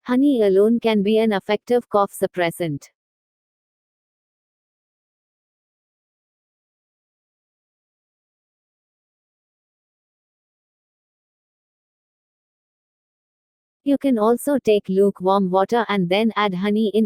Honey alone can be an effective cough suppressant. You can also take lukewarm water and then add honey in